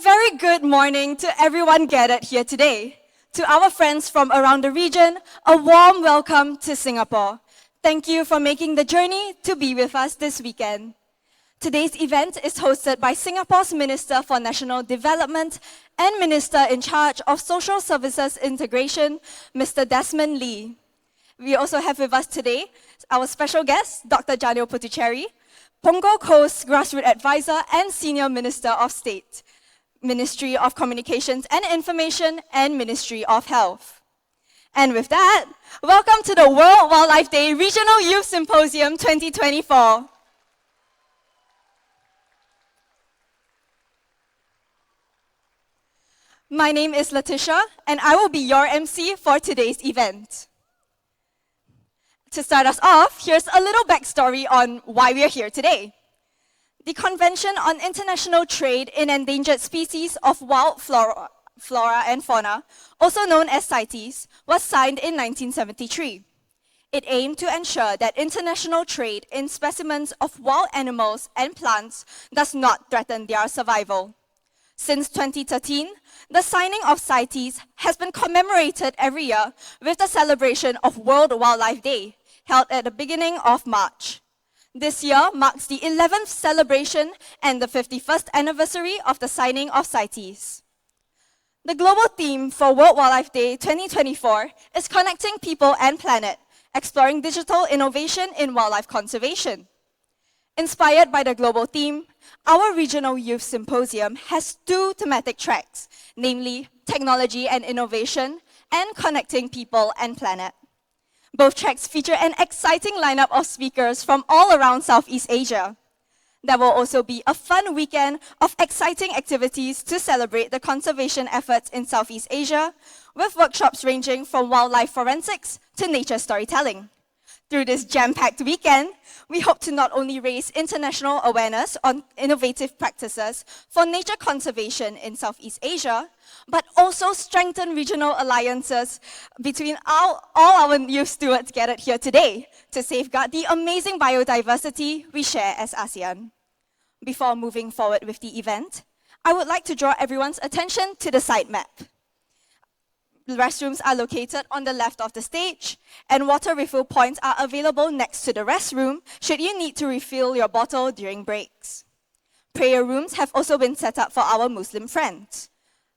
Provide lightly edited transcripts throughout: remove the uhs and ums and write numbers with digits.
very good morning to everyone gathered here today. To our friends from around the region, a warm welcome to Singapore. Thank you for making the journey to be with us this weekend. Today's event is hosted by Singapore's Minister for National Development and Minister in charge of Social Services Integration, Mr. Desmond Lee. We also have with us today our special guest, Dr. Janil Puthucheary, Punggol Coast Grassroots Advisor and Senior Minister of State, Ministry of Communications and Information, and Ministry of Health. And with that, welcome to the World Wildlife Day Regional Youth Symposium 2024. My name is Letitia, and I will be your MC for today's event. To start us off, here's a little backstory on why we are here today. The Convention on International Trade in Endangered Species of Wild Flora and Fauna, also known as CITES, was signed in 1973. It aimed to ensure that international trade in specimens of wild animals and plants does not threaten their survival. Since 2013, the signing of CITES has been commemorated every year with the celebration of World Wildlife Day, held at the beginning of March. This year marks the 11th celebration and the 51st anniversary of the signing of CITES. The global theme for World Wildlife Day 2024 is Connecting People and Planet, exploring digital innovation in wildlife conservation. Inspired by the global theme, our Regional Youth Symposium has two thematic tracks, namely Technology and Innovation and Connecting People and Planet. Both tracks feature an exciting lineup of speakers from all around Southeast Asia. There will also be a fun weekend of exciting activities to celebrate the conservation efforts in Southeast Asia, with workshops ranging from wildlife forensics to nature storytelling. Through this jam-packed weekend, we hope to not only raise international awareness on innovative practices for nature conservation in Southeast Asia, but also strengthen regional alliances between all our youth stewards gathered here today to safeguard the amazing biodiversity we share as ASEAN. Before moving forward with the event, I would like to draw everyone's attention to the site map. The restrooms are located on the left of the stage, and water refill points are available next to the restroom should you need to refill your bottle during breaks. Prayer rooms have also been set up for our Muslim friends.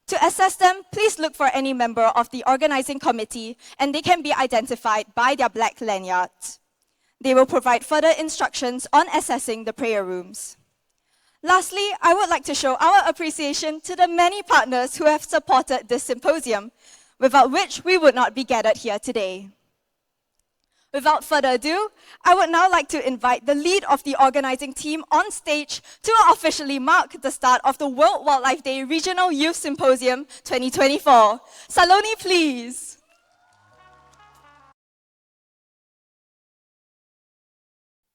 To access them, please look for any member of the organizing committee, and they can be identified by their black lanyards. They will provide further instructions on accessing the prayer rooms. Lastly, I would like to show our appreciation to the many partners who have supported this symposium, without which we would not be gathered here today. Without further ado, I would now like to invite the lead of the organizing team on stage to officially mark the start of the World Wildlife Day Regional Youth Symposium 2024. Saloni, please.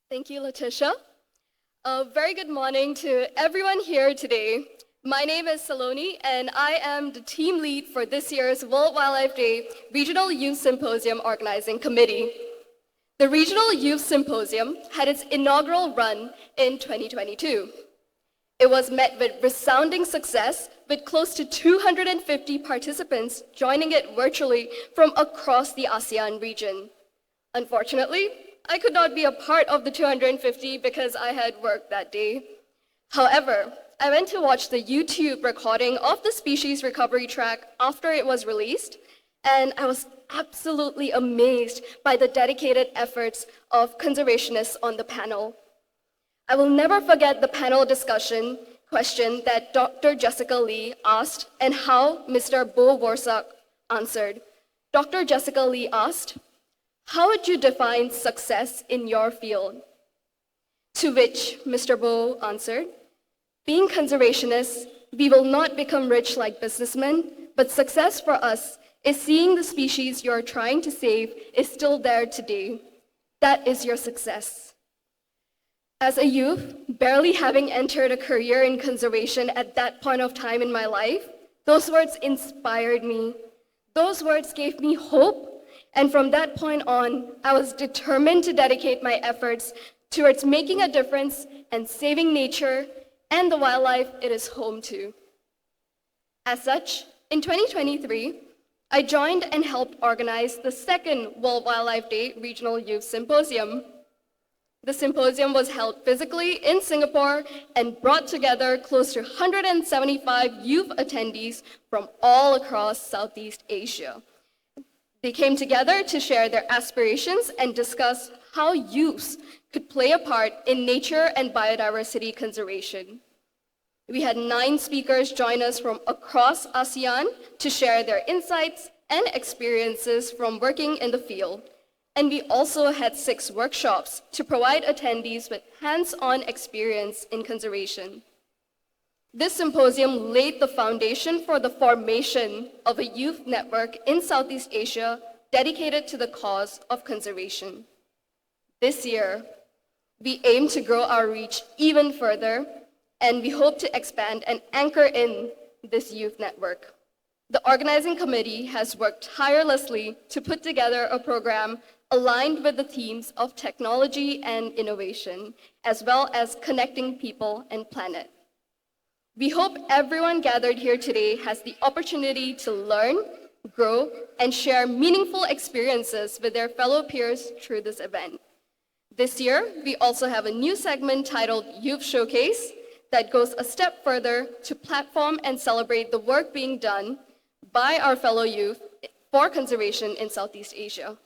Thank you, Letitia. A very good morning to everyone here today. My name is Saloni, and I am the team lead for this year's World Wildlife Day Regional Youth Symposium Organizing Committee. The Regional Youth Symposium had its inaugural run in 2022. It was met with resounding success, with close to 250 participants joining it virtually from across the ASEAN region. Unfortunately, I could not be a part of the 250 because I had work that day. However, I went to watch the YouTube recording of the species recovery track after it was released, and I was absolutely amazed by the dedicated efforts of conservationists on the panel. I will never forget the panel discussion question that Dr. Jessica Lee asked and how Mr. Bo Warsak answered. Dr. Jessica Lee asked, "How would you define success in your field?" To which Mr. Bo answered, "Being conservationists, we will not become rich like businessmen, but success for us is seeing the species you're trying to save is still there today. That is your success." As a youth, barely having entered a career in conservation at that point of time in my life, those words inspired me. Those words gave me hope, and from that point on, I was determined to dedicate my efforts towards making a difference and saving nature and the wildlife it is home to. As such, in 2023, I joined and helped organize the second World Wildlife Day Regional Youth Symposium. The symposium was held physically in Singapore and brought together close to 175 youth attendees from all across Southeast Asia. They came together to share their aspirations and discuss how youths could play a part in nature and biodiversity conservation. We had 9 speakers join us from across ASEAN to share their insights and experiences from working in the field. And we also had 6 workshops to provide attendees with hands-on experience in conservation. This symposium laid the foundation for the formation of a youth network in Southeast Asia dedicated to the cause of conservation. This year, we aim to grow our reach even further, and we hope to expand and anchor in this youth network. The organizing committee has worked tirelessly to put together a program aligned with the themes of technology and innovation, as well as connecting people and planet. We hope everyone gathered here today has the opportunity to learn, grow, and share meaningful experiences with their fellow peers through this event. This year, we also have a new segment titled Youth Showcase that goes a step further to platform and celebrate the work being done by our fellow youth for conservation in Southeast Asia.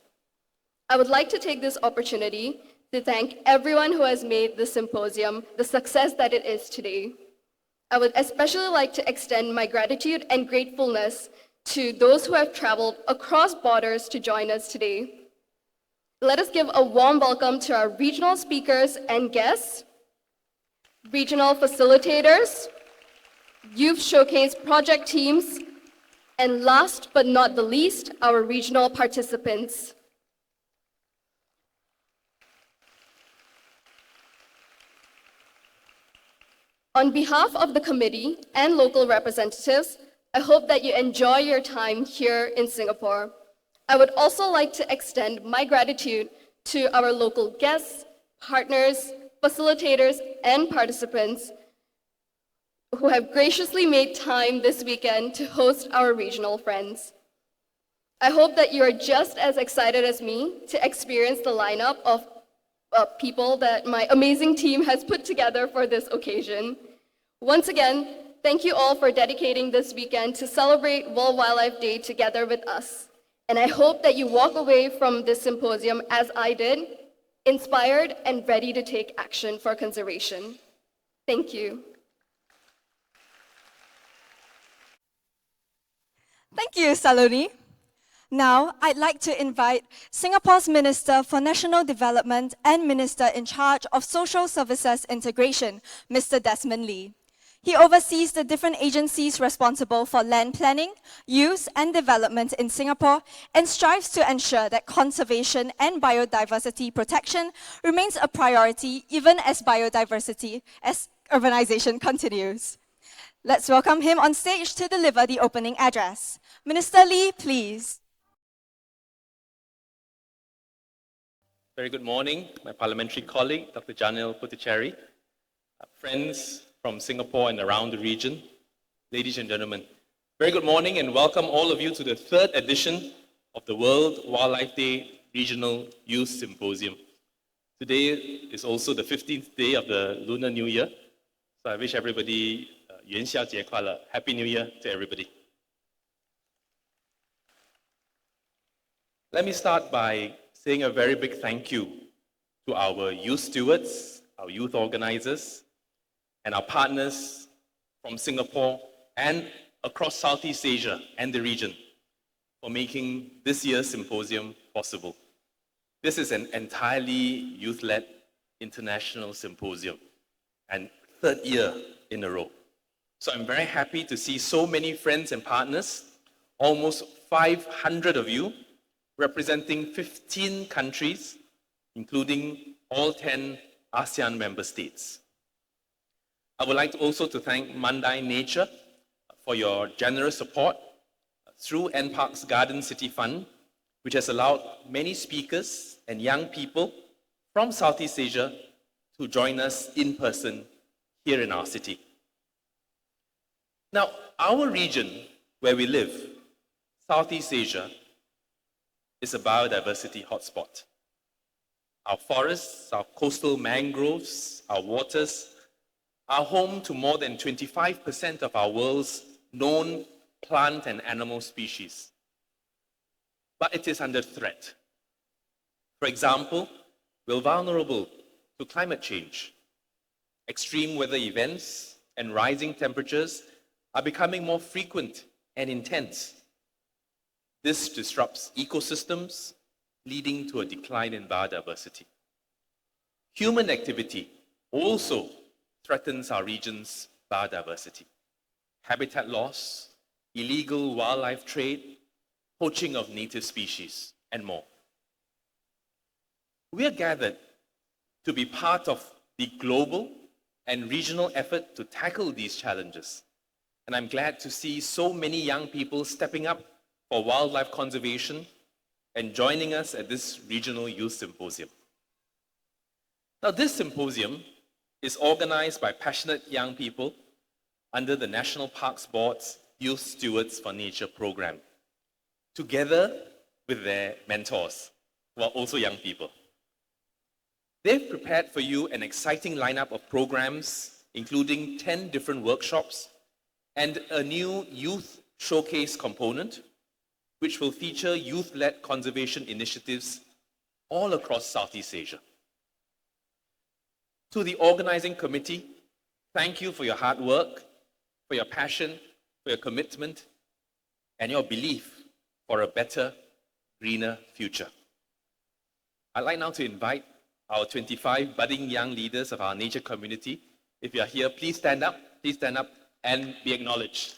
I would like to take this opportunity to thank everyone who has made this symposium the success that it is today. I would especially like to extend my gratitude and gratefulness to those who have traveled across borders to join us today. Let us give a warm welcome to our regional speakers and guests, regional facilitators, Youth Showcase project teams, and last but not the least, our regional participants. On behalf of the committee and local representatives, I hope that you enjoy your time here in Singapore. I would also like to extend my gratitude to our local guests, partners, facilitators, and participants who have graciously made time this weekend to host our regional friends. I hope that you are just as excited as me to experience the lineup of people that my amazing team has put together for this occasion. Once again, thank you all for dedicating this weekend to celebrate World Wildlife Day together with us. And I hope that you walk away from this symposium as I did, inspired and ready to take action for conservation. Thank you. Thank you, Saloni. Now, I'd like to invite Singapore's Minister for National Development and Minister in charge of Social Services Integration, Mr. Desmond Lee. He oversees the different agencies responsible for land planning, use, and development in Singapore and strives to ensure that conservation and biodiversity protection remains a priority even as urbanization continues. Let's welcome him on stage to deliver the opening address. Minister Lee, please. Very good morning, my parliamentary colleague, Dr. Janil Putticherry, friends from Singapore and around the region, ladies and gentlemen. Very good morning and welcome all of you to the 3rd edition of the World Wildlife Day Regional Youth Symposium. Today is also the 15th day of the Lunar New Year, so I wish everybody 元宵节快乐, Happy New Year to everybody. Let me start by saying a very big thank you to our youth stewards, our youth organizers, and our partners from Singapore and across Southeast Asia and the region for making this year's symposium possible. This is an entirely youth-led international symposium and 3rd year in a row. So I'm very happy to see so many friends and partners, almost 500 of you, representing 15 countries, including all 10 ASEAN member states. I would like also to thank Mandai Nature for your generous support through NParks Garden City Fund, which has allowed many speakers and young people from Southeast Asia to join us in person here in our city. Now, our region where we live, Southeast Asia, is a biodiversity hotspot. Our forests, our coastal mangroves, our waters are home to more than 25% of our world's known plant and animal species. But it is under threat. For example, we're vulnerable to climate change. Extreme weather events and rising temperatures are becoming more frequent and intense. This disrupts ecosystems, leading to a decline in biodiversity. Human activity also threatens our region's biodiversity. Habitat loss, illegal wildlife trade, poaching of native species, and more. We are gathered to be part of the global and regional effort to tackle these challenges. And I'm glad to see so many young people stepping up for wildlife conservation and joining us at this regional youth symposium. Now, this symposium is organized by passionate young people under the National Parks Board's Youth Stewards for Nature program, together with their mentors, who are also young people. They've prepared for you an exciting lineup of programs, including 10 different workshops and a new youth showcase component, which will feature youth-led conservation initiatives all across Southeast Asia. To the organizing committee, thank you for your hard work, for your passion, for your commitment, and your belief for a better, greener future. I'd like now to invite our 25 budding young leaders of our nature community. If you are here, please stand up and be acknowledged.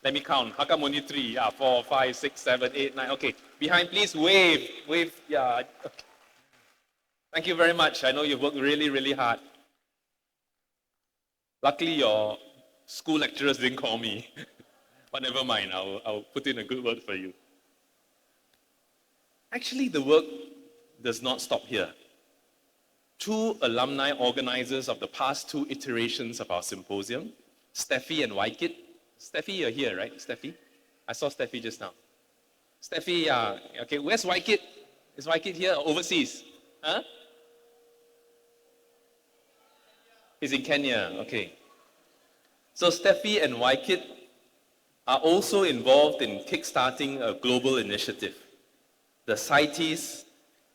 Let me count. How come only 3? Yeah, 4, 5, 6, 7, 8, 9. Okay. Behind, please wave. Wave. Yeah. Okay. Thank you very much. I know you've worked really, really hard. Luckily, your school lecturers didn't call me. But never mind. I'll put in a good word for you. Actually, the work does not stop here. 2 alumni organizers of the past 2 iterations of our symposium, Steffi and Waikit. Steffi, you're here, right? Steffi? I saw Steffi just now. Steffi, okay, where's Waikit? Is Waikit here or overseas? Huh? He's in Kenya, okay. So Steffi and Waikit are also involved in kickstarting a global initiative, the CITES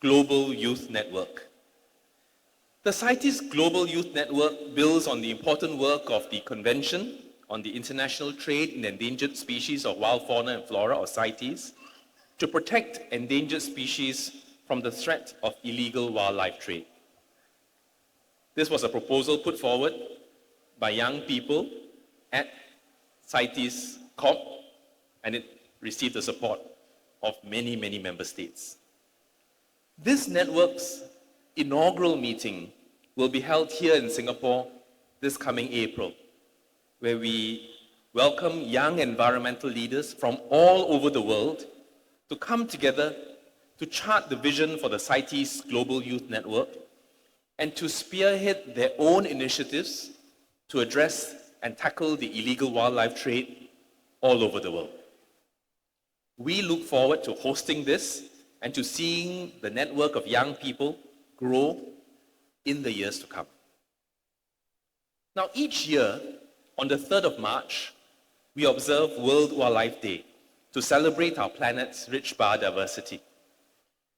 Global Youth Network. The CITES Global Youth Network builds on the important work of the Convention on the International Trade in Endangered Species of Wild Fauna and Flora, or CITES, to protect endangered species from the threat of illegal wildlife trade. This was a proposal put forward by young people at CITES COP, and it received the support of many, many member states. This network's inaugural meeting will be held here in Singapore this coming April, where we welcome young environmental leaders from all over the world to come together to chart the vision for the CITES Global Youth Network and to spearhead their own initiatives to address and tackle the illegal wildlife trade all over the world. We look forward to hosting this and to seeing the network of young people grow in the years to come. Now, each year, on the 3rd of March, we observe World Wildlife Day to celebrate our planet's rich biodiversity.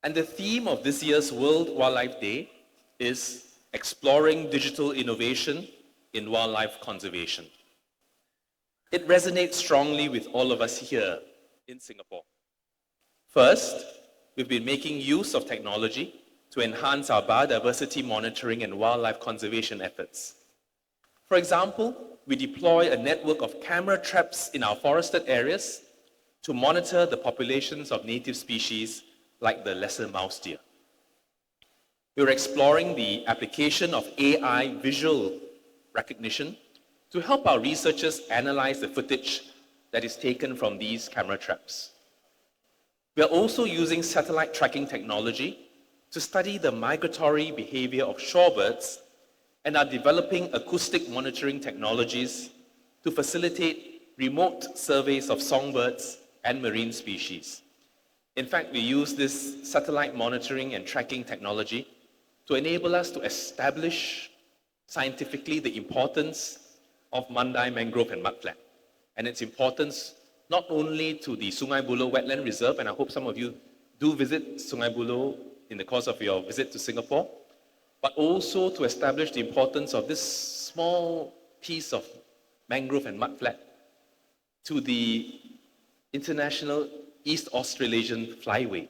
And the theme of this year's World Wildlife Day is exploring digital innovation in wildlife conservation. It resonates strongly with all of us here in Singapore. First, we've been making use of technology to enhance our biodiversity monitoring and wildlife conservation efforts. For example, we deploy a network of camera traps in our forested areas to monitor the populations of native species like the lesser mouse deer. We're exploring the application of AI visual recognition to help our researchers analyze the footage that is taken from these camera traps. We are also using satellite tracking technology to study the migratory behavior of shorebirds and are developing acoustic monitoring technologies to facilitate remote surveys of songbirds and marine species. In fact, we use this satellite monitoring and tracking technology to enable us to establish scientifically the importance of Mandai mangrove and mudflat, and its importance not only to the Sungai Buloh Wetland Reserve, and I hope some of you do visit Sungai Buloh in the course of your visit to Singapore, but also to establish the importance of this small piece of mangrove and mudflat to the international East Australasian flyway.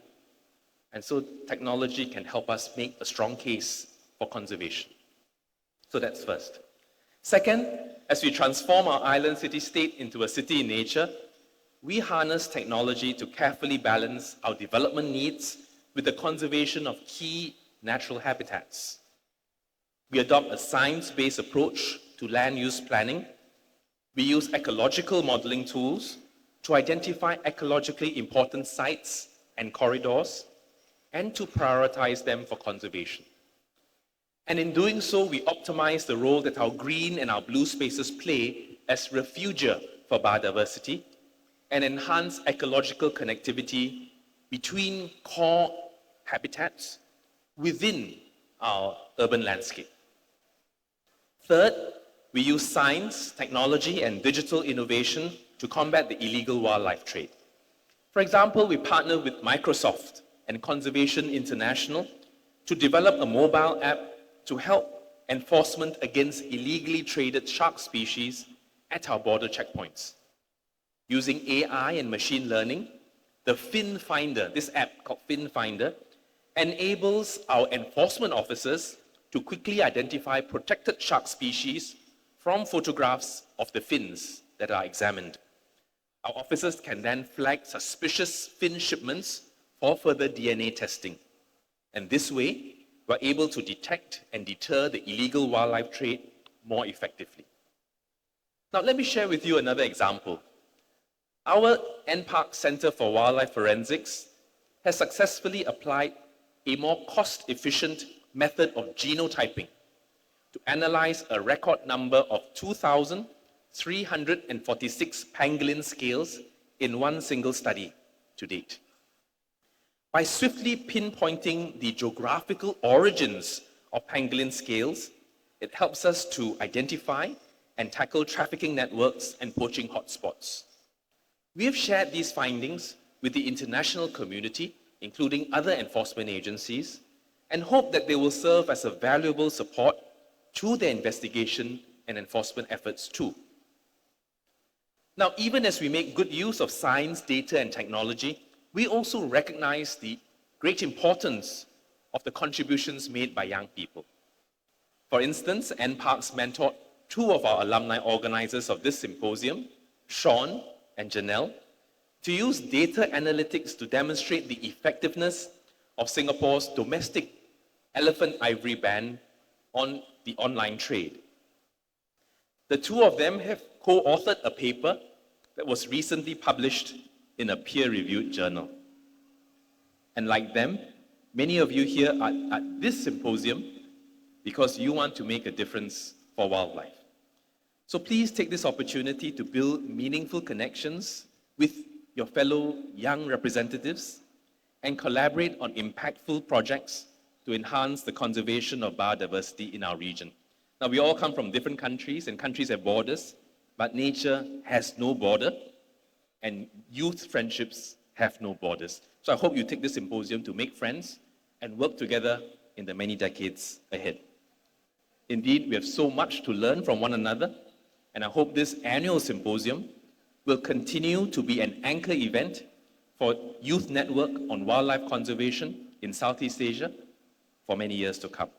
And so technology can help us make a strong case for conservation. So that's first. Second, as we transform our island city-state into a city in nature, we harness technology to carefully balance our development needs with the conservation of key natural habitats. We adopt a science-based approach to land use planning. We use ecological modeling tools to identify ecologically important sites and corridors and to prioritize them for conservation. And in doing so, we optimize the role that our green and our blue spaces play as refugia for biodiversity and enhance ecological connectivity between core habitats within our urban landscape. Third, we use science, technology, and digital innovation to combat the illegal wildlife trade. For example, we partner with Microsoft and Conservation International to develop a mobile app to help enforcement against illegally traded shark species at our border checkpoints. Using AI and machine learning, the Fin Finder, this app called Fin Finder, enables our enforcement officers to quickly identify protected shark species from photographs of the fins that are examined. Our officers can then flag suspicious fin shipments for further DNA testing. And this way, we're able to detect and deter the illegal wildlife trade more effectively. Now, let me share with you another example. Our NPark Center for Wildlife Forensics has successfully applied a more cost-efficient method of genotyping to analyze a record number of 2,346 pangolin scales in one single study to date. By swiftly pinpointing the geographical origins of pangolin scales, it helps us to identify and tackle trafficking networks and poaching hotspots. We have shared these findings with the international community, including other enforcement agencies, and hope that they will serve as a valuable support to their investigation and enforcement efforts too. Now, even as we make good use of science, data, and technology, we also recognize the great importance of the contributions made by young people. For instance, NParks mentored two of our alumni organizers of this symposium, Sean and Janelle, to use data analytics to demonstrate the effectiveness of Singapore's domestic elephant ivory ban on the online trade. The two of them have co-authored a paper that was recently published in a peer-reviewed journal. And like them, many of you here are at this symposium because you want to make a difference for wildlife. So please take this opportunity to build meaningful connections with your fellow young representatives and collaborate on impactful projects to enhance the conservation of biodiversity in our region. Now, we all come from different countries, and countries have borders, but nature has no border, and youth friendships have no borders. So I hope you take this symposium to make friends and work together in the many decades ahead. Indeed, we have so much to learn from one another, and I hope this annual symposium will continue to be an anchor event for Youth Network on Wildlife Conservation in Southeast Asia for many years to come.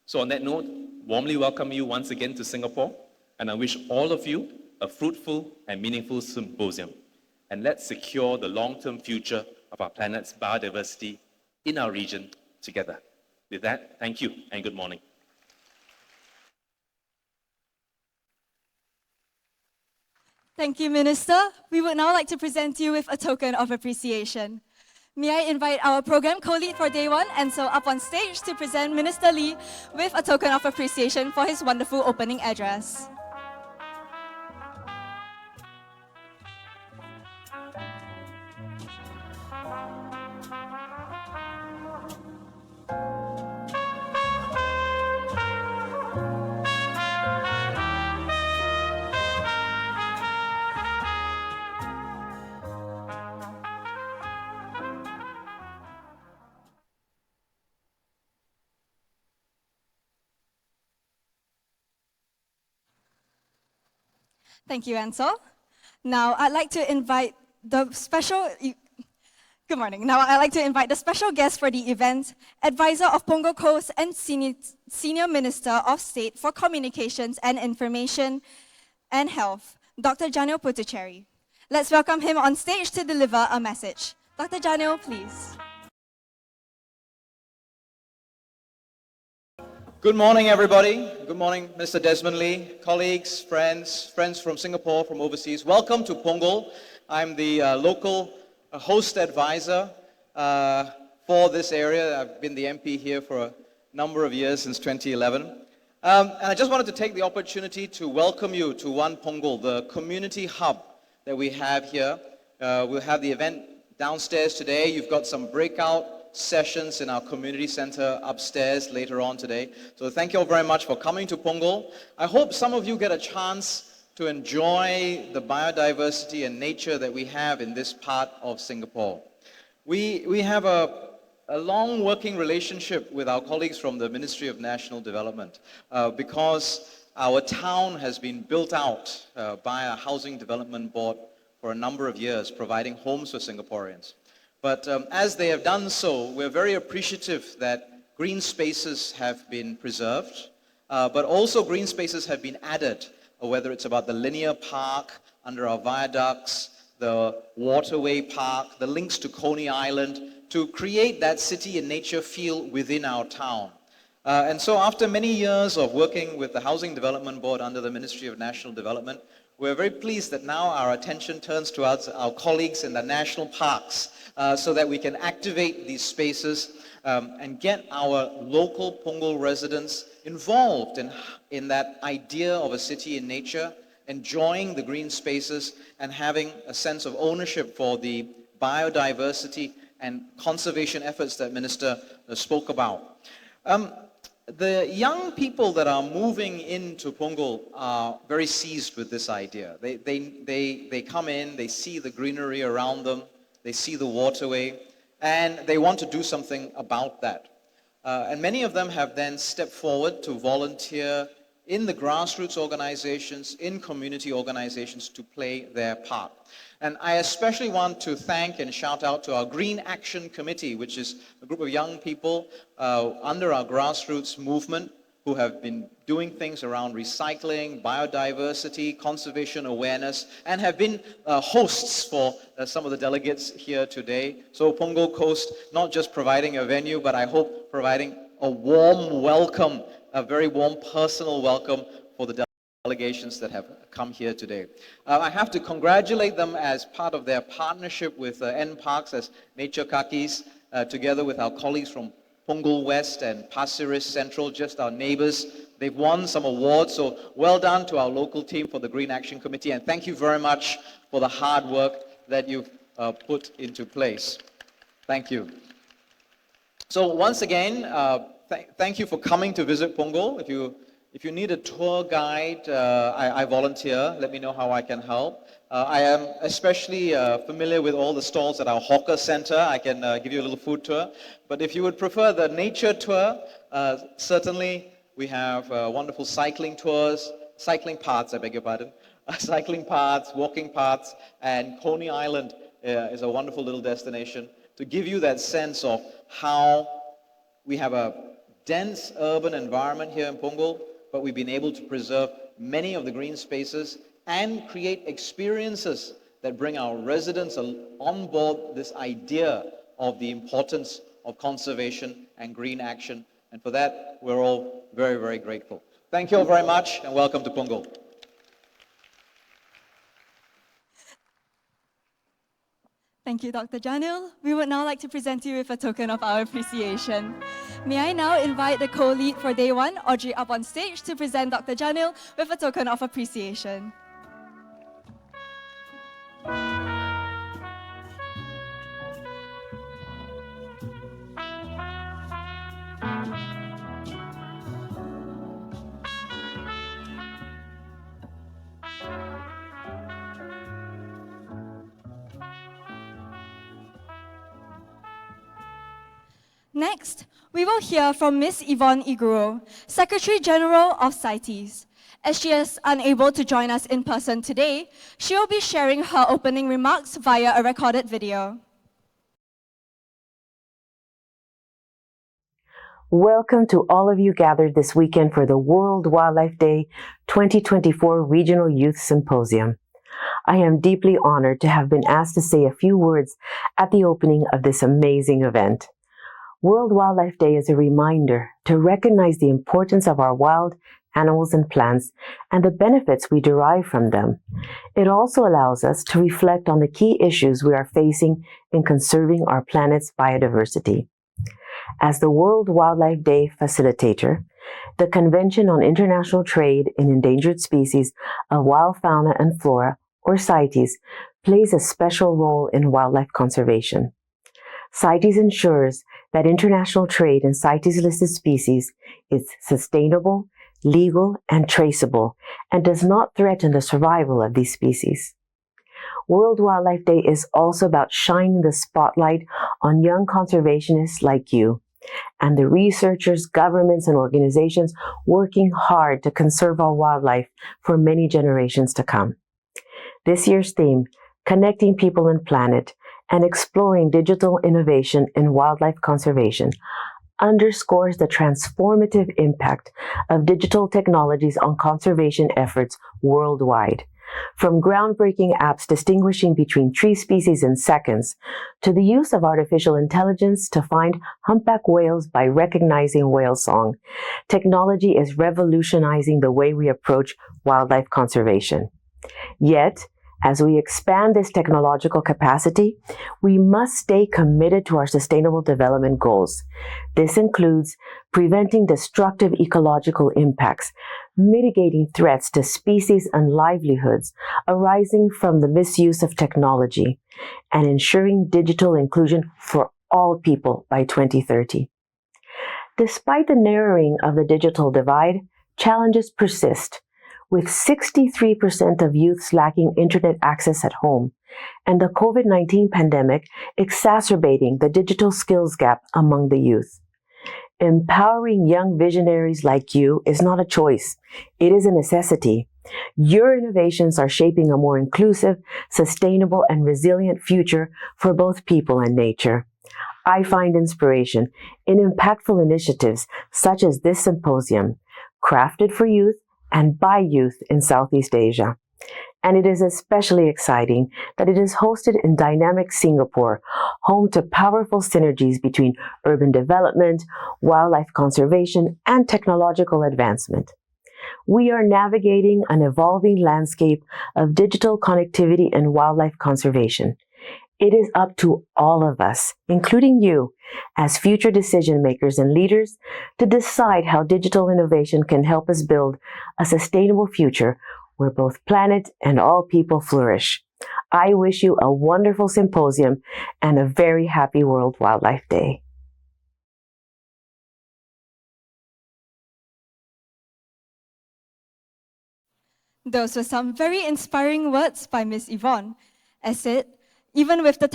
So on that note, warmly welcome you once again to Singapore, and I wish all of you a fruitful and meaningful symposium. And let's secure the long-term future of our planet's biodiversity in our region together. With that, thank you and good morning. Thank you, Minister. We would now like to present you with a token of appreciation. May I invite our program co-lead for day one, and so up on stage to present Minister Lee with a token of appreciation for his wonderful opening address. Thank you, Ansel. Now, I'd like to invite the special... Good morning. Now, I'd like to invite the special guest for the event, Advisor of Punggol Coast and Senior Minister of State for Communications and Information and Health, Dr. Janil Puthucheary. Let's welcome him on stage to deliver a message. Dr. Janil, please. Good morning, everybody. Good morning, Mr. Desmond Lee, colleagues, friends from Singapore, from overseas. Welcome to Punggol. I'm the local host advisor for this area. I've been the MP here for a number of years, since 2011. And I just wanted to take the opportunity to welcome you to One Punggol, the community hub that we have here. We'll have the event downstairs today. You've got some breakout sessions in our community center upstairs later on today. So thank you all very much for coming to Punggol. I hope some of you get a chance to enjoy the biodiversity and nature that we have in this part of Singapore. We have a long working relationship with our colleagues from the Ministry of National Development because our town has been built out by a housing development board for a number of years, providing homes for Singaporeans. But as they have done so, we're very appreciative that green spaces have been preserved, but also green spaces have been added, whether it's about the linear park under our viaducts, the waterway park, the links to Coney Island, to create that city and nature feel within our town. And so after many years of working with the Housing Development Board under the Ministry of National Development, we're very pleased that now our attention turns towards our colleagues in the national parks so that we can activate these spaces and get our local Punggol residents involved in that idea of a city in nature, enjoying the green spaces and having a sense of ownership for the biodiversity and conservation efforts that Minister spoke about. The young people that are moving into Punggol are very seized with this idea. They come in, they see the greenery around them, they see the waterway, and they want to do something about that. And many of them have then stepped forward to volunteer in the grassroots organizations, in community organizations to play their part. And I especially want to thank and shout out to our Green Action Committee, which is a group of young people under our grassroots movement who have been doing things around recycling, biodiversity, conservation awareness, and have been hosts for some of the delegates here today. So Punggol Coast, not just providing a venue, but I hope providing a warm welcome, a very warm personal welcome for the delegations that have come here today. I have to congratulate them as part of their partnership with N Parks as Nature Kakis, together with our colleagues from Punggol West and Pasir Ris Central, just our neighbors. They've won some awards, so well done to our local team for the Green Action Committee, and thank you very much for the hard work that you've put into place. Thank you. So once again, thank you for coming to visit Punggol. If you need a tour guide, I volunteer. Let me know how I can help. I am especially familiar with all the stalls at our hawker center. I can give you a little food tour. But if you would prefer the nature tour, certainly we have wonderful cycling tours, cycling paths, I beg your pardon, cycling paths, walking paths, and Coney Island is a wonderful little destination to give you that sense of how we have a dense urban environment here in Punggol, but we've been able to preserve many of the green spaces and create experiences that bring our residents on board this idea of the importance of conservation and green action. And for that, we're all very, very grateful. Thank you all very much, and welcome to Punggol. Thank you, Dr. Janil. We would now like to present you with a token of our appreciation. May I now invite the co-lead for Day 1, Audrey, up on stage to present Dr. Janil with a token of appreciation. Next, we will hear from Ms. Yvonne Iguro, Secretary General of CITES. As she is unable to join us in person today, she will be sharing her opening remarks via a recorded video. Welcome to all of you gathered this weekend for the World Wildlife Day 2024 Regional Youth Symposium. I am deeply honored to have been asked to say a few words at the opening of this amazing event. World Wildlife Day is a reminder to recognize the importance of our wild animals and plants and the benefits we derive from them. It also allows us to reflect on the key issues we are facing in conserving our planet's biodiversity. As the World Wildlife Day facilitator, the Convention on International Trade in Endangered Species of Wild Fauna and Flora, or CITES, plays a special role in wildlife conservation. CITES ensures that international trade in CITES-listed species is sustainable, legal, and traceable, and does not threaten the survival of these species. World Wildlife Day is also about shining the spotlight on young conservationists like you and the researchers, governments, and organizations working hard to conserve our wildlife for many generations to come. This year's theme, Connecting People and Planet and Exploring Digital Innovation in Wildlife Conservation, underscores the transformative impact of digital technologies on conservation efforts worldwide. From groundbreaking apps distinguishing between tree species in seconds, to the use of artificial intelligence to find humpback whales by recognizing whale song, technology is revolutionizing the way we approach wildlife conservation. Yet, as we expand this technological capacity, we must stay committed to our sustainable development goals. This includes preventing destructive ecological impacts, mitigating threats to species and livelihoods arising from the misuse of technology, and ensuring digital inclusion for all people by 2030. Despite the narrowing of the digital divide, challenges persist, with 63% of youths lacking internet access at home, and the COVID-19 pandemic exacerbating the digital skills gap among the youth. Empowering young visionaries like you is not a choice, it is a necessity. Your innovations are shaping a more inclusive, sustainable, and resilient future for both people and nature. I find inspiration in impactful initiatives such as this symposium, crafted for youth and by youth in Southeast Asia. And it is especially exciting that it is hosted in dynamic Singapore, home to powerful synergies between urban development, wildlife conservation, and technological advancement. We are navigating an evolving landscape of digital connectivity and wildlife conservation. It is up to all of us, including you, as future decision makers and leaders, to decide how digital innovation can help us build a sustainable future where both planet and all people flourish. I wish you a wonderful symposium and a very happy World Wildlife Day. Those were some very inspiring words by Ms. Yvonne. As said, even with the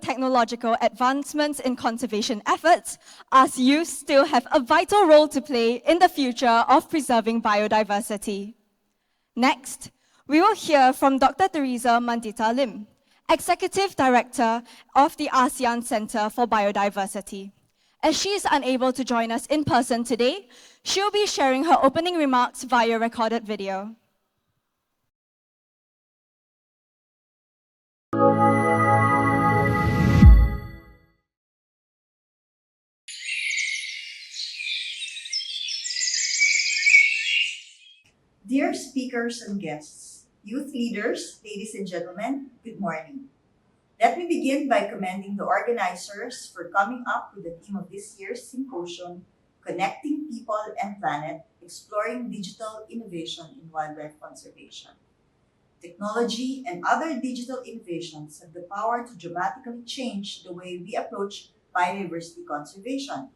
technological advancements in conservation efforts, us youth still have a vital role to play in the future of preserving biodiversity. Next, we will hear from Dr. Teresa Mandita Lim, Executive Director of the ASEAN Center for Biodiversity. As she is unable to join us in person today, she will be sharing her opening remarks via recorded video. Dear speakers and guests, youth leaders, ladies and gentlemen, good morning. Let me begin by commending the organizers for coming up with the theme of this year's symposium, Connecting People and Planet, Exploring Digital Innovation in Wildlife Conservation. Technology and other digital innovations have the power to dramatically change the way we approach biodiversity conservation.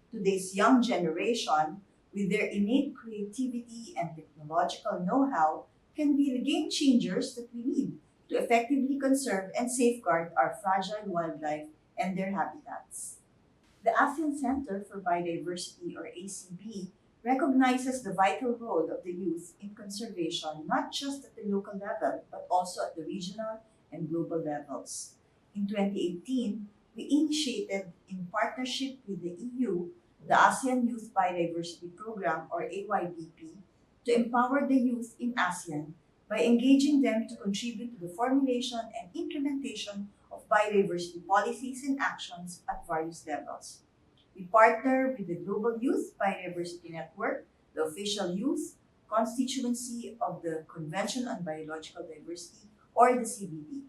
Today's young generation, with their innate creativity and technological know-how, can be the game changers that we need to effectively conserve and safeguard our fragile wildlife and their habitats. The ASEAN Center for Biodiversity, or ACB, recognizes the vital role of the youth in conservation, not just at the local level, but also at the regional and global levels. In 2018, we initiated, in partnership with the EU, the ASEAN Youth Biodiversity Program, or AYBP, to empower the youth in ASEAN by engaging them to contribute to the formulation and implementation of biodiversity policies and actions at various levels. We partner with the Global Youth Biodiversity Network, the official youth constituency of the Convention on Biological Diversity, or the CBD.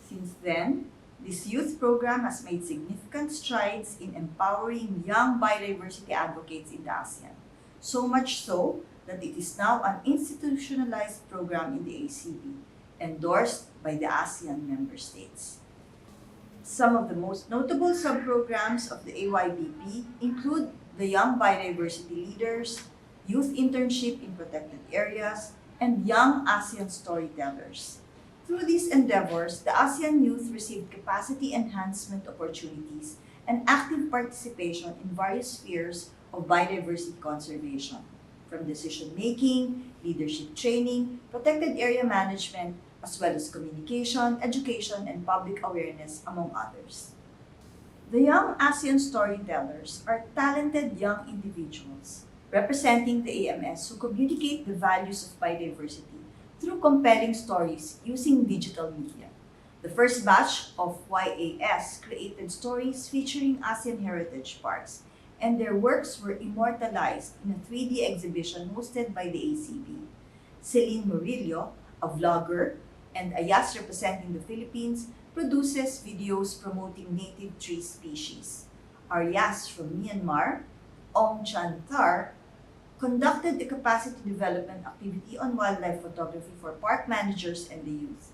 Since then, this youth program has made significant strides in empowering young biodiversity advocates in the ASEAN, so much so that it is now an institutionalized program in the ACB, endorsed by the ASEAN member states. Some of the most notable subprograms of the AYBP include the Young Biodiversity Leaders, Youth Internship in Protected Areas, and Young ASEAN Storytellers. Through these endeavors, the ASEAN youth received capacity enhancement opportunities and active participation in various spheres of biodiversity conservation, from decision-making, leadership training, protected area management, as well as communication, education, and public awareness, among others. The Young ASEAN Storytellers are talented young individuals representing the AMS who communicate the values of biodiversity through compelling stories using digital media. The first batch of YAS created stories featuring ASEAN heritage parks, and their works were immortalized in a 3D exhibition hosted by the ACB. Celine Murillo, a vlogger and a YAS representing the Philippines, produces videos promoting native tree species. Our YAS from Myanmar, Ong Chan Thar, conducted a capacity development activity on wildlife photography for park managers and the youth.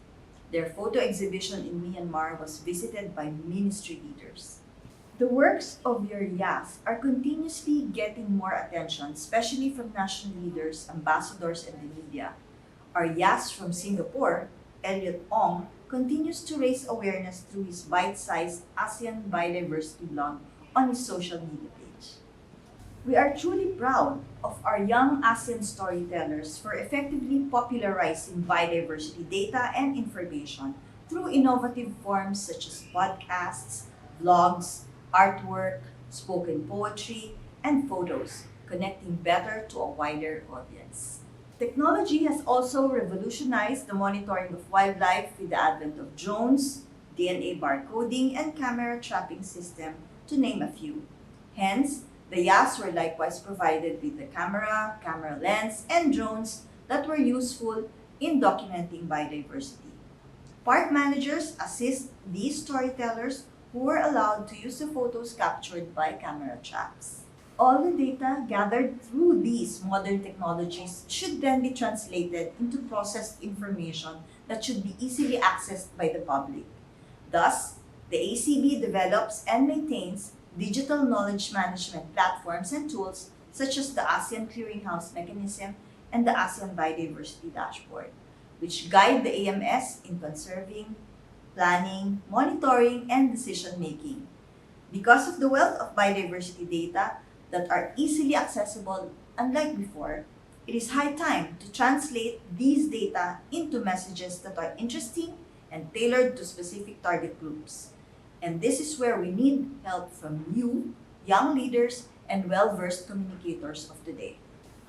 Their photo exhibition in Myanmar was visited by ministry leaders. The works of your YAS are continuously getting more attention, especially from national leaders, ambassadors, and the media. Our YAS from Singapore, Elliot Ong, continues to raise awareness through his bite-sized ASEAN biodiversity blog on his social media page. We are truly proud of our young ASEAN storytellers for effectively popularizing biodiversity data and information through innovative forms such as podcasts, vlogs, artwork, spoken poetry, and photos, connecting better to a wider audience. Technology has also revolutionized the monitoring of wildlife with the advent of drones, DNA barcoding, and camera trapping system, to name a few. Hence, the YAS were likewise provided with the camera lens, and drones that were useful in documenting biodiversity. Park managers assist these storytellers who were allowed to use the photos captured by camera traps. All the data gathered through these modern technologies should then be translated into processed information that should be easily accessed by the public. Thus, the ACB develops and maintains digital knowledge management platforms and tools such as the ASEAN Clearinghouse Mechanism and the ASEAN Biodiversity Dashboard, which guide the AMS in conserving, planning, monitoring, and decision-making. Because of the wealth of biodiversity data that are easily accessible, unlike before, it is high time to translate these data into messages that are interesting and tailored to specific target groups. And this is where we need help from you, young leaders, and well-versed communicators of today.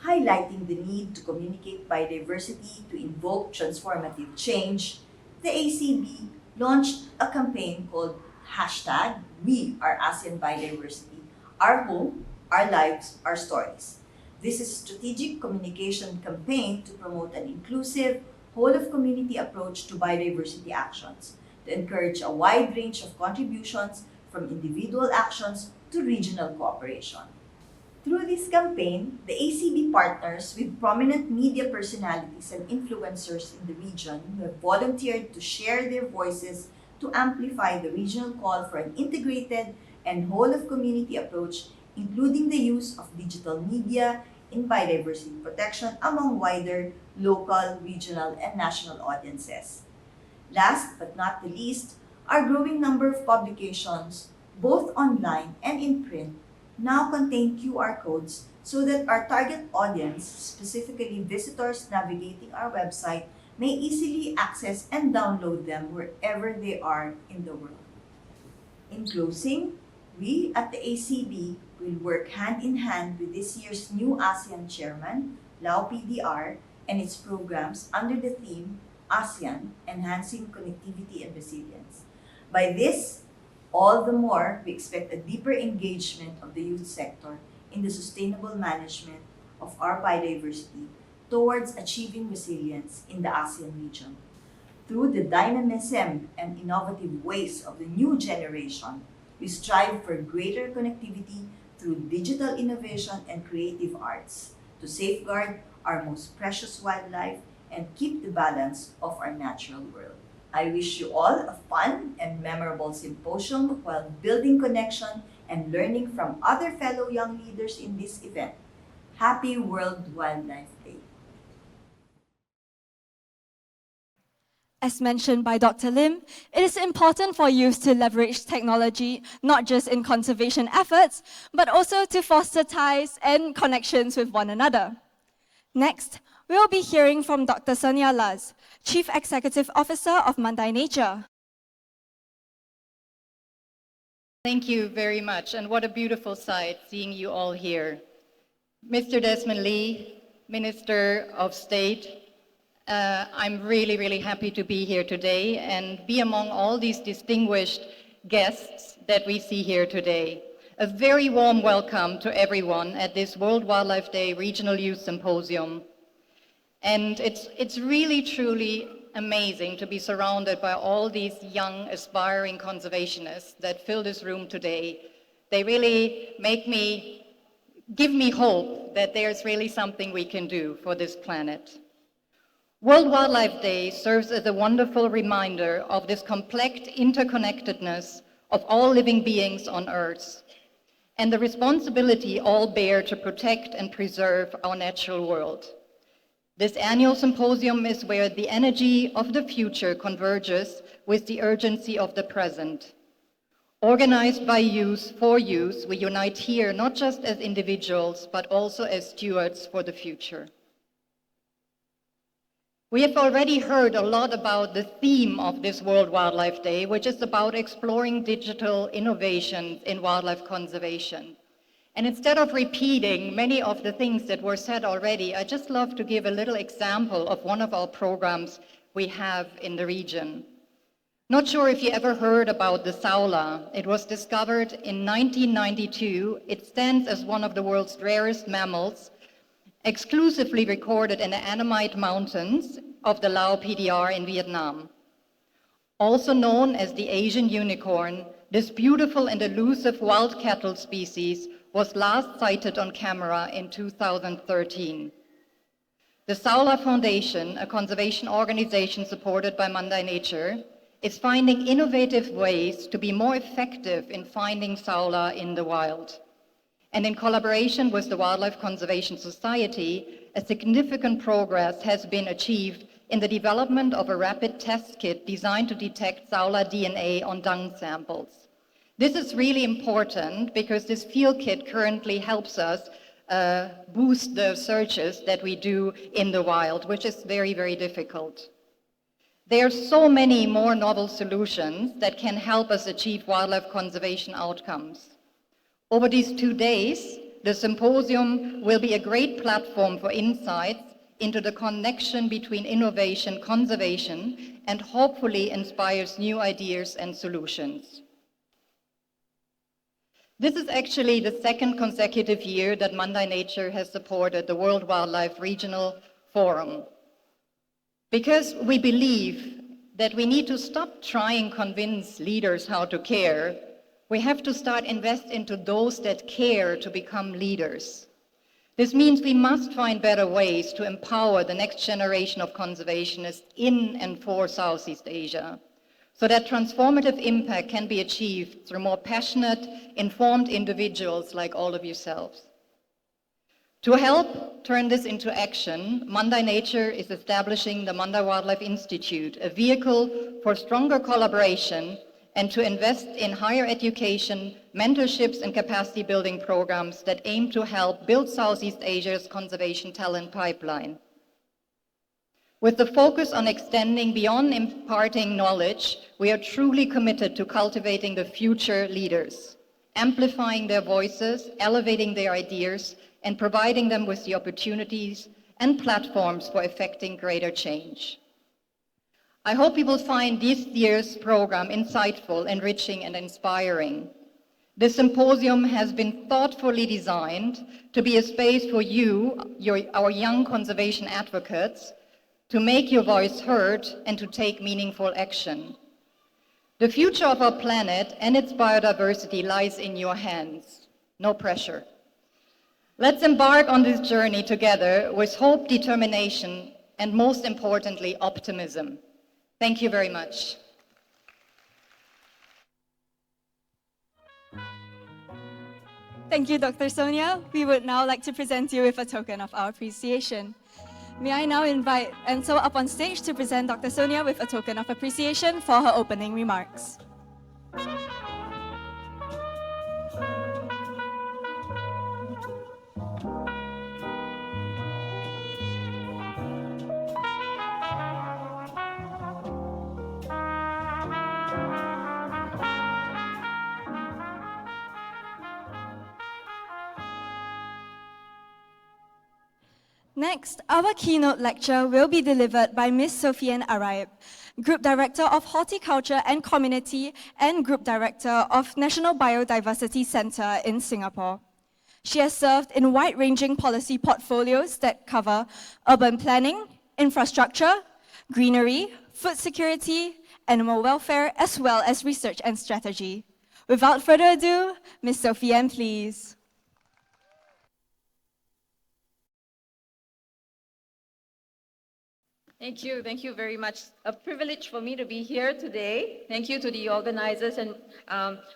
Highlighting the need to communicate biodiversity to invoke transformative change, the ACB launched a campaign called #WeAreASEANBiodiversity, Our Home, Our Lives, Our Stories. This is a strategic communication campaign to promote an inclusive, whole-of-community approach to biodiversity actions, to encourage a wide range of contributions from individual actions to regional cooperation. Through this campaign, the ACB partners with prominent media personalities and influencers in the region who have volunteered to share their voices to amplify the regional call for an integrated and whole-of-community approach, including the use of digital media in biodiversity protection among wider local, regional, and national audiences. Last but not the least, our growing number of publications, both online and in print, now contain QR codes so that our target audience, specifically visitors navigating our website, may easily access and download them wherever they are in the world. In closing, we at the ACB will work hand in hand with this year's new ASEAN Chairman, Lao PDR, and its programs under the theme ASEAN, Enhancing Connectivity and Resilience. By this, all the more, we expect a deeper engagement of the youth sector in the sustainable management of our biodiversity towards achieving resilience in the ASEAN region. Through the dynamism and innovative ways of the new generation, we strive for greater connectivity through digital innovation and creative arts to safeguard our most precious wildlife and keep the balance of our natural world. I wish you all a fun and memorable symposium while building connection and learning from other fellow young leaders in this event. Happy World Wildlife Day. As mentioned by Dr. Lim, it is important for youth to leverage technology not just in conservation efforts, but also to foster ties and connections with one another. Next, we will be hearing from Dr. Sonia Laz, Chief Executive Officer of Mandai Nature. Thank you very much, and what a beautiful sight seeing you all here. Mr. Desmond Lee, Minister of State, I'm really, really happy to be here today and be among all these distinguished guests that we see here today. A very warm welcome to everyone at this World Wildlife Day Regional Youth Symposium. And it's really, truly amazing to be surrounded by all these young, aspiring conservationists that fill this room today. They really give me hope that there's really something we can do for this planet. World Wildlife Day serves as a wonderful reminder of this complex interconnectedness of all living beings on Earth and the responsibility all bear to protect and preserve our natural world. This annual symposium is where the energy of the future converges with the urgency of the present. Organized by youth for youth, we unite here not just as individuals, but also as stewards for the future. We have already heard a lot about the theme of this World Wildlife Day, which is about exploring digital innovations in wildlife conservation. And instead of repeating many of the things that were said already, I just love to give a little example of one of our programs we have in the region. Not sure if you ever heard about the saula. It was discovered in 1992. It stands as one of the world's rarest mammals, exclusively recorded in the Annamite Mountains of the Lao PDR in Vietnam. Also known as the Asian unicorn, this beautiful and elusive wild cattle species was last sighted on camera in 2013. The Saula Foundation, a conservation organization supported by Mandai Nature, is finding innovative ways to be more effective in finding saula in the wild. And in collaboration with the Wildlife Conservation Society, a significant progress has been achieved in the development of a rapid test kit designed to detect saula DNA on dung samples. This is really important because this field kit currently helps us boost the searches that we do in the wild, which is very, very difficult. There are so many more novel solutions that can help us achieve wildlife conservation outcomes. Over these 2 days, the symposium will be a great platform for insights into the connection between innovation, conservation, and hopefully inspires new ideas and solutions. This is actually the second consecutive year that Mandai Nature has supported the World Wildlife Regional Forum. Because we believe that we need to stop trying to convince leaders how to care. We have to start invest into those that care to become leaders. This means we must find better ways to empower the next generation of conservationists in and for Southeast Asia, so that transformative impact can be achieved through more passionate, informed individuals like all of yourselves. To help turn this into action, Mandai Nature is establishing the Mandai Wildlife Institute, a vehicle for stronger collaboration and to invest in higher education, mentorships, and capacity building programs that aim to help build Southeast Asia's conservation talent pipeline. With the focus on extending beyond imparting knowledge, we are truly committed to cultivating the future leaders, amplifying their voices, elevating their ideas, and providing them with the opportunities and platforms for effecting greater change. I hope you will find this year's program insightful, enriching, and inspiring. This symposium has been thoughtfully designed to be a space for you, our young conservation advocates, to make your voice heard and to take meaningful action. The future of our planet and its biodiversity lies in your hands. No pressure. Let's embark on this journey together with hope, determination, and most importantly, optimism. Thank you very much. Thank you, Dr. Sonia. We would now like to present you with a token of our appreciation. May I now invite Ansel up on stage to present Dr. Sonia with a token of appreciation for her opening remarks. Next, our keynote lecture will be delivered by Ms. Sofiane Araib, Group Director of Horticulture and Community and Group Director of National Biodiversity Centre in Singapore. She has served in wide-ranging policy portfolios that cover urban planning, infrastructure, greenery, food security, animal welfare, as well as research and strategy. Without further ado, Ms. Sofiane, please. Thank you very much. A privilege for me to be here today. Thank you to the organizers and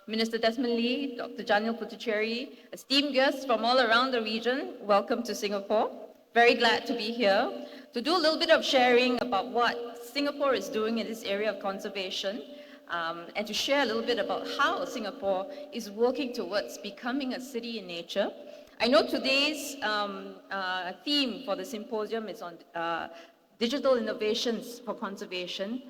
Minister Desmond Lee, Dr. Janil Puthucheary, esteemed guests from all around the region. Welcome to Singapore. Very glad to be here to do a little bit of sharing about what Singapore is doing in this area of conservation and to share a little bit about how Singapore is working towards becoming a city in nature. I know today's theme for the symposium is on digital innovations for conservation.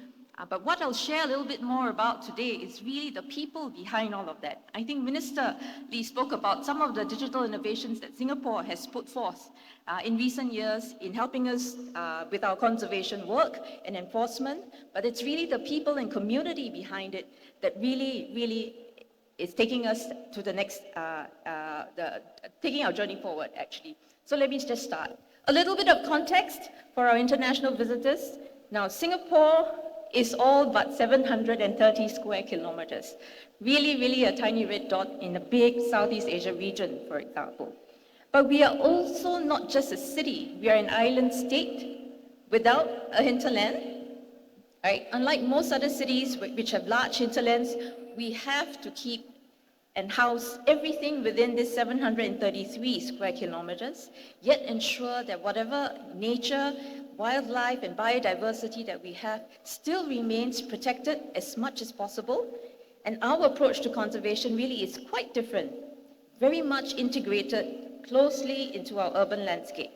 But what I'll share a little bit more about today is really the people behind all of that. I think Minister Lee spoke about some of the digital innovations that Singapore has put forth in recent years in helping us with our conservation work and enforcement. But it's really the people and community behind it that really is taking us to the next, taking our journey forward, actually. So let me just start. A little bit of context for our international visitors. Now, Singapore is all but 730 square kilometers. Really a tiny red dot in a big Southeast Asia region, for example. But we are also not just a city. We are an island state without a hinterland. Right? Unlike most other cities which have large hinterlands, we have to keep and house everything within this 733 square kilometers, yet ensure that whatever nature, wildlife, and biodiversity that we have still remains protected as much as possible. And our approach to conservation really is quite different, very much integrated closely into our urban landscape.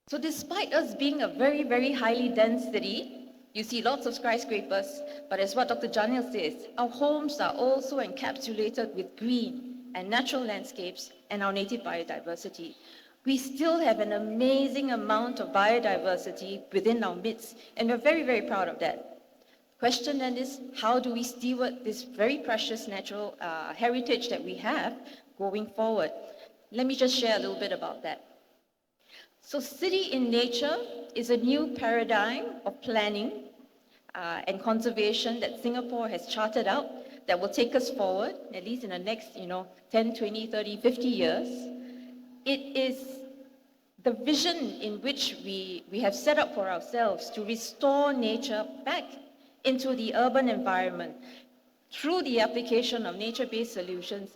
So despite us being a very highly dense city, you see lots of skyscrapers, but as what Dr. Janil says, our homes are also encapsulated with green and natural landscapes and our native biodiversity. We still have an amazing amount of biodiversity within our midst, and we're very proud of that. The question then is, how do we steward this very precious natural heritage that we have going forward? Let me just share a little bit about that. So city in nature is a new paradigm of planning and conservation that Singapore has charted out that will take us forward, at least in the next 10, 20, 30, 50 years. It is the vision in which we have set up for ourselves to restore nature back into the urban environment through the application of nature-based solutions,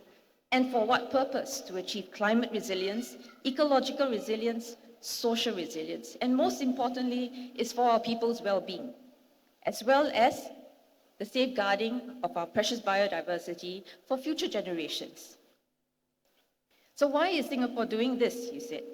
and for what purpose? To achieve climate resilience, ecological resilience, social resilience, and most importantly, is for our people's well-being, as well as the safeguarding of our precious biodiversity for future generations. So why is Singapore doing this, you said?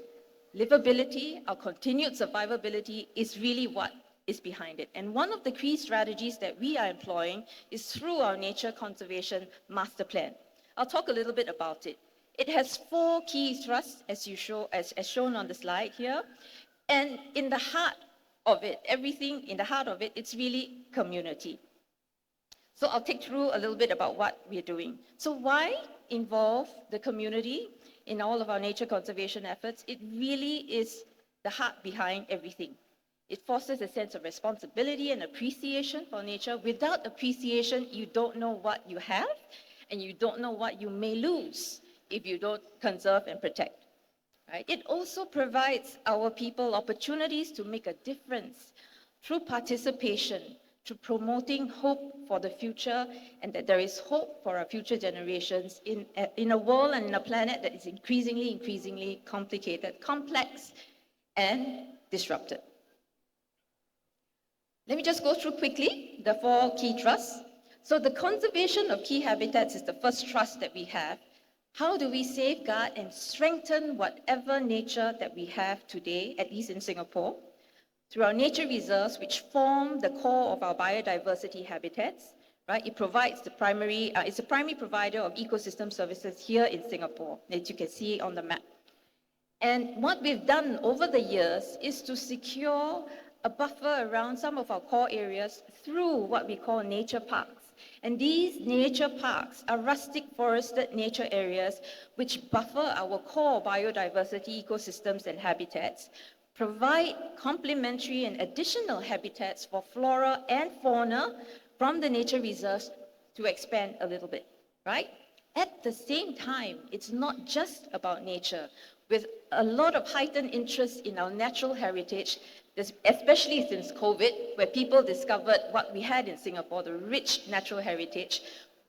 Livability, our continued survivability is really what is behind it. And one of the key strategies that we are employing is through our Nature Conservation Master Plan. I'll talk a little bit about it. It has 4 key thrusts, as shown on the slide here. And in the heart of it, everything in the heart of it, it's really community. So I'll take through a little bit about what we're doing. So why involve the community in all of our nature conservation efforts? It really is the heart behind everything. It fosters a sense of responsibility and appreciation for nature. Without appreciation, you don't know what you have, and you don't know what you may lose if you don't conserve and protect. Right? It also provides our people opportunities to make a difference through participation, through promoting hope for the future, and that there is hope for our future generations in a world and in a planet that is increasingly complicated, complex, and disrupted. Let me just go through quickly the 4 key trusts. So the conservation of key habitats is the first trust that we have. How do we safeguard and strengthen whatever nature that we have today, at least in Singapore, through our nature reserves, which form the core of our biodiversity habitats, right? It provides it's a primary provider of ecosystem services here in Singapore, as you can see on the map. And what we've done over the years is to secure a buffer around some of our core areas through what we call nature parks. And these nature parks are rustic forested nature areas which buffer our core biodiversity ecosystems and habitats, provide complementary and additional habitats for flora and fauna from the nature reserves to expand a little bit, right? At the same time, it's not just about nature. With a lot of heightened interest in our natural heritage, especially since COVID, where people discovered what we had in Singapore, the rich natural heritage,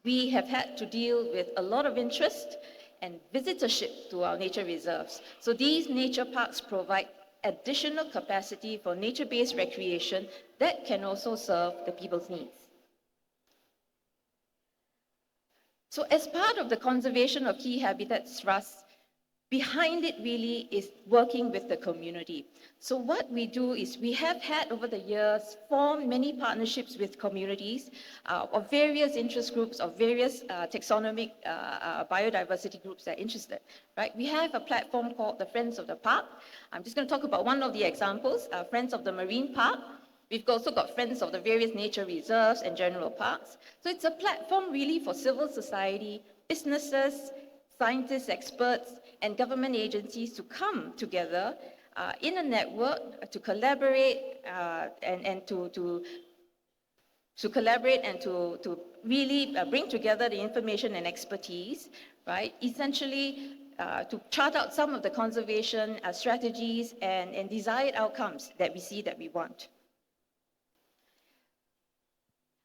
we have had to deal with a lot of interest and visitorship to our nature reserves. So these nature parks provide additional capacity for nature-based recreation that can also serve the people's needs. So as part of the conservation of key habitats trust, behind it really is working with the community. So what we do is we have had over the years formed many partnerships with communities of various interest groups, of various taxonomic biodiversity groups that are interested, right? We have a platform called the Friends of the Park. I'm just going to talk about one of the examples, Friends of the Marine Park. We've also got Friends of the various nature reserves and general parks. So it's a platform really for civil society, businesses, scientists, experts, and government agencies to come together in a network to collaborate and to really bring together the information and expertise, right? Essentially, to chart out some of the conservation strategies and desired outcomes that we see that we want.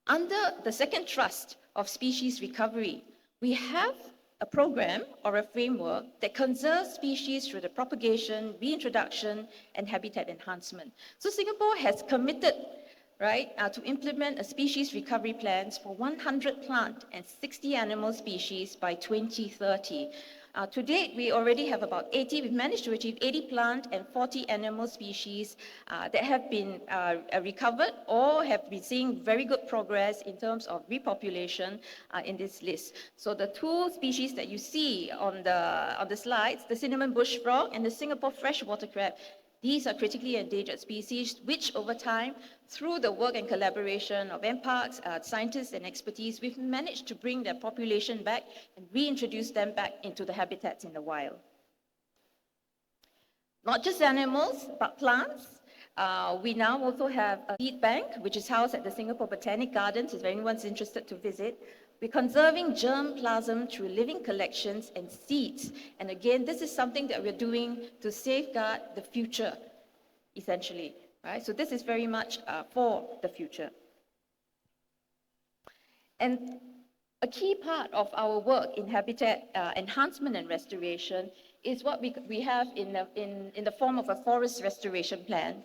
Under the second trust of species recovery, we have a program or a framework that conserves species through the propagation, reintroduction, and habitat enhancement. So Singapore has committed, right, to implement a species recovery plans for 100 plant and 60 animal species by 2030. To date, we already have about 80, we've managed to achieve 80 plant and 40 animal species that have been recovered or have been seeing very good progress in terms of repopulation in this list. So the 2 species that you see on the slides, the cinnamon bush frog and the Singapore freshwater crab, these are critically endangered species, which over time, through the work and collaboration of MParks, scientists and expertise, we've managed to bring their population back and reintroduce them back into the habitats in the wild. Not just animals, but plants. We now also have a seed bank, which is housed at the Singapore Botanic Gardens, if anyone's interested to visit. We're conserving germplasm through living collections and seeds. And again, this is something that we're doing to safeguard the future, essentially. Right? So this is very much for the future. And a key part of our work in habitat enhancement and restoration is what we have in the form of a forest restoration plan.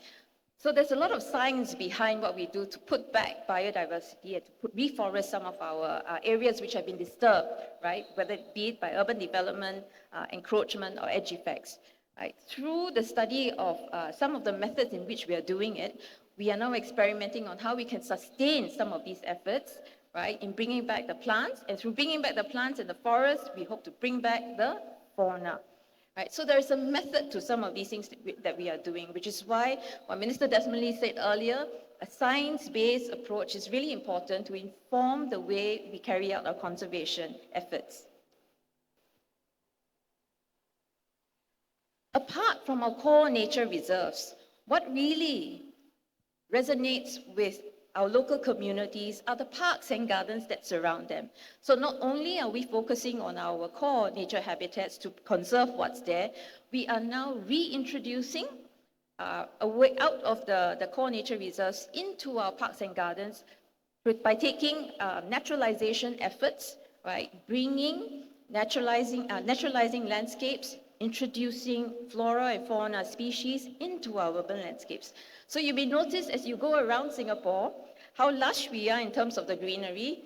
So there's a lot of science behind what we do to put back biodiversity and to reforest some of our areas which have been disturbed, right? Whether it be it by urban development, encroachment, or edge effects. Right? Through the study of some of the methods in which we are doing it, we are now experimenting on how we can sustain some of these efforts, right, in bringing back the plants. And through bringing back the plants in the forest, we hope to bring back the fauna. Right, so there is a method to some of these things that we are doing, which is why what Minister Desmond Lee said earlier, a science-based approach is really important to inform the way we carry out our conservation efforts. Apart from our core nature reserves, what really resonates with our local communities are the parks and gardens that surround them. So not only are we focusing on our core nature habitats to conserve what's there, we are now reintroducing a way out of the core nature reserves into our parks and gardens by taking naturalization efforts, right? Bringing naturalizing landscapes, introducing flora and fauna species into our urban landscapes. So you may notice as you go around Singapore, how lush we are in terms of the greenery.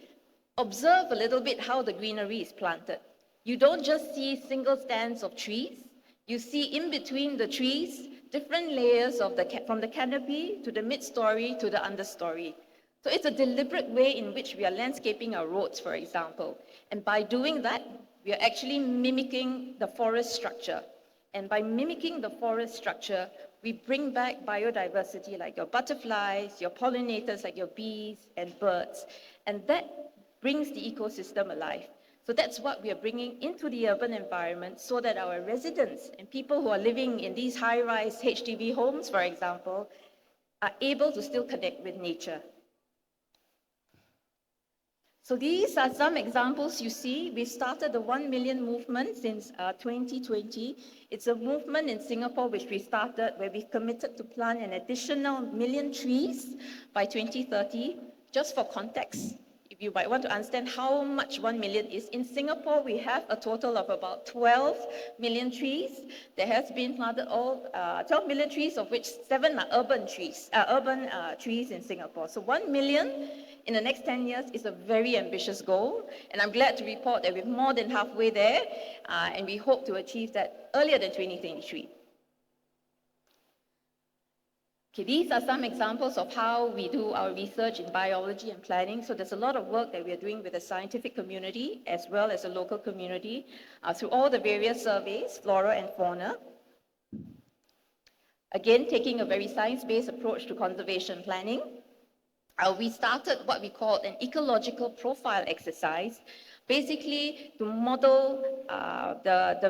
Observe a little bit how the greenery is planted. You don't just see single stands of trees. You see in between the trees, different layers of from the canopy to the mid-story to the understory. So it's a deliberate way in which we are landscaping our roads, for example. And by doing that, we are actually mimicking the forest structure. And by mimicking the forest structure, we bring back biodiversity like your butterflies, your pollinators like your bees and birds. And that brings the ecosystem alive. So that's what we are bringing into the urban environment so that our residents and people who are living in these high-rise HDB homes, for example, are able to still connect with nature. So these are some examples you see. We started the 1 million movement since 2020. It's a movement in Singapore which we started where we've committed to plant an additional 1 million trees by 2030. Just for context, if you might want to understand how much 1 million is, in Singapore we have a total of about 12 million trees. There has been planted 12 million trees, of which 7 are urban trees in Singapore. So 1 million in the next 10 years is a very ambitious goal, and I'm glad to report that we're more than halfway there, and we hope to achieve that earlier than 2023. Okay, these are some examples of how we do our research in biology and planning. So there's a lot of work that we are doing with the scientific community as well as the local community through all the various surveys, flora and fauna. Again, taking a very science-based approach to conservation planning. We started what we call an ecological profile exercise, basically to model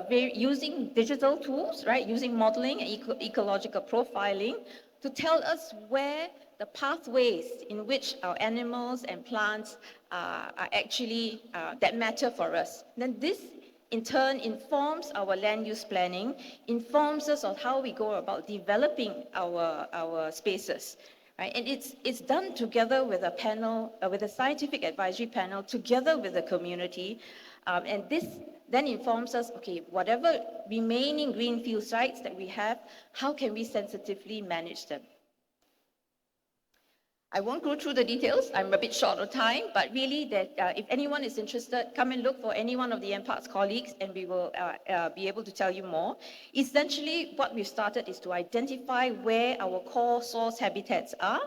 using digital tools, right? Using modeling and ecological profiling to tell us where the pathways in which our animals and plants are actually that matter for us. Then this in turn informs our land use planning, informs us on how we go about developing our spaces. Right? And it's done together with a panel, with a scientific advisory panel, together with the community. And this then informs us, okay, whatever remaining greenfield sites that we have, how can we sensitively manage them? I won't go through the details. I'm a bit short of time, but really that if anyone is interested, come and look for any one of the MParks colleagues and we will be able to tell you more. Essentially, what we've started is to identify where our core source habitats are,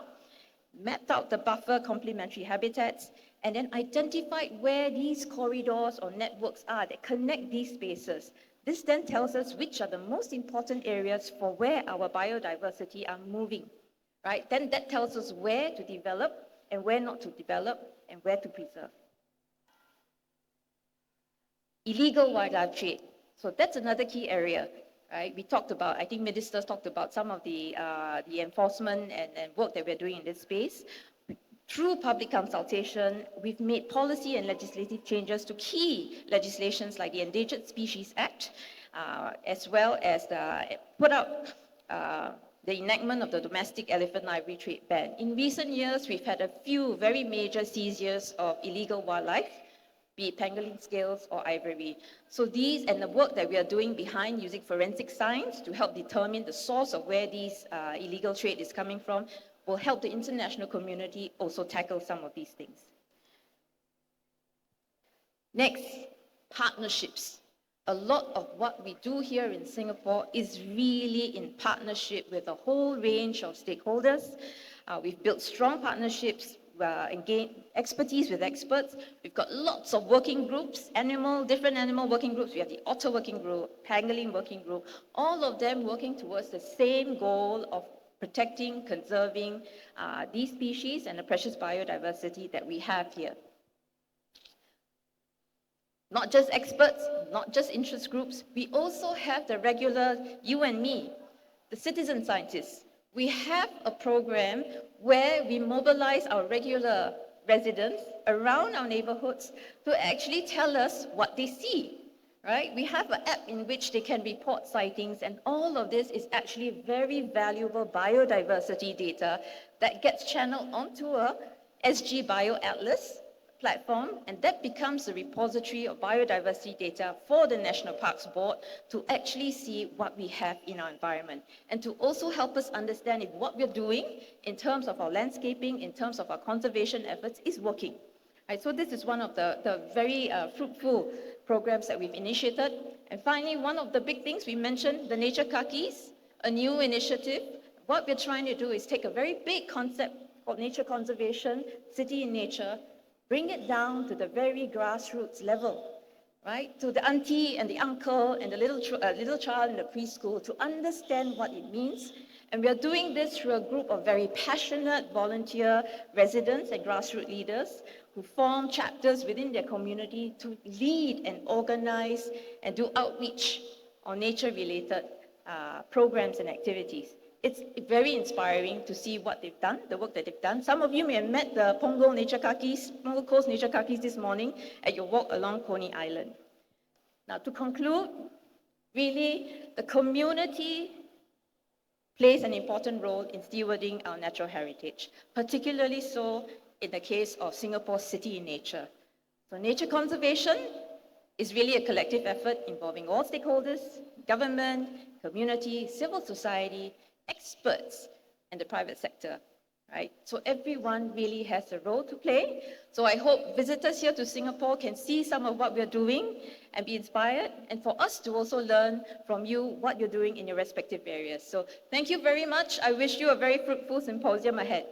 mapped out the buffer complementary habitats, and then identified where these corridors or networks are that connect these spaces. This then tells us which are the most important areas for where our biodiversity are moving. Right? Then that tells us where to develop and where not to develop and where to preserve. Illegal wildlife trade. So that's another key area. Right? We talked about, I think ministers talked about some of the enforcement and work that we're doing in this space. Through public consultation, we've made policy and legislative changes to key legislations like the Endangered Species Act, as well as put out the enactment of the domestic elephant ivory trade ban. In recent years, we've had a few very major seizures of illegal wildlife, be it pangolin scales or ivory. So these and the work that we are doing behind using forensic science to help determine the source of where these illegal trade is coming from will help the international community also tackle some of these things. Next, partnerships. A lot of what we do here in Singapore is really in partnership with a whole range of stakeholders. We've built strong partnerships and gained expertise with experts. We've got lots of working groups, different animal working groups. We have the otter working group, pangolin working group, all of them working towards the same goal of protecting, conserving these species and the precious biodiversity that we have here. Not just experts, not just interest groups, we also have the regular you and me, the citizen scientists. We have a program where we mobilize our regular residents around our neighborhoods to actually tell us what they see, right? We have an app in which they can report sightings, and all of this is actually very valuable biodiversity data that gets channeled onto a SG Bio Atlas platform, and that becomes the repository of biodiversity data for the National Parks Board to actually see what we have in our environment, and to also help us understand if what we're doing in terms of our landscaping, in terms of our conservation efforts is working. Right, so this is one of the very fruitful programs that we've initiated. And finally, one of the big things we mentioned, the Nature Kakis, a new initiative. What we're trying to do is take a very big concept called nature conservation, city in nature, bring it down to the very grassroots level, right? To the auntie and the uncle and the little child in the preschool to understand what it means. And we are doing this through a group of very passionate volunteer residents and grassroots leaders who form chapters within their community to lead and organize and do outreach on nature-related programs and activities. It's very inspiring to see what they've done, the work that they've done. Some of you may have met the Punggol Coast Nature Kakis this morning at your walk along Coney Island. Now, to conclude, really, the community plays an important role in stewarding our natural heritage, particularly so in the case of Singapore's city in nature. So nature conservation is really a collective effort involving all stakeholders, government, community, civil society, experts, and the private sector, right? So everyone really has a role to play. So I hope visitors here to Singapore can see some of what we're doing and be inspired, and for us to also learn from you what you're doing in your respective areas. So thank you very much. I wish you a very fruitful symposium ahead.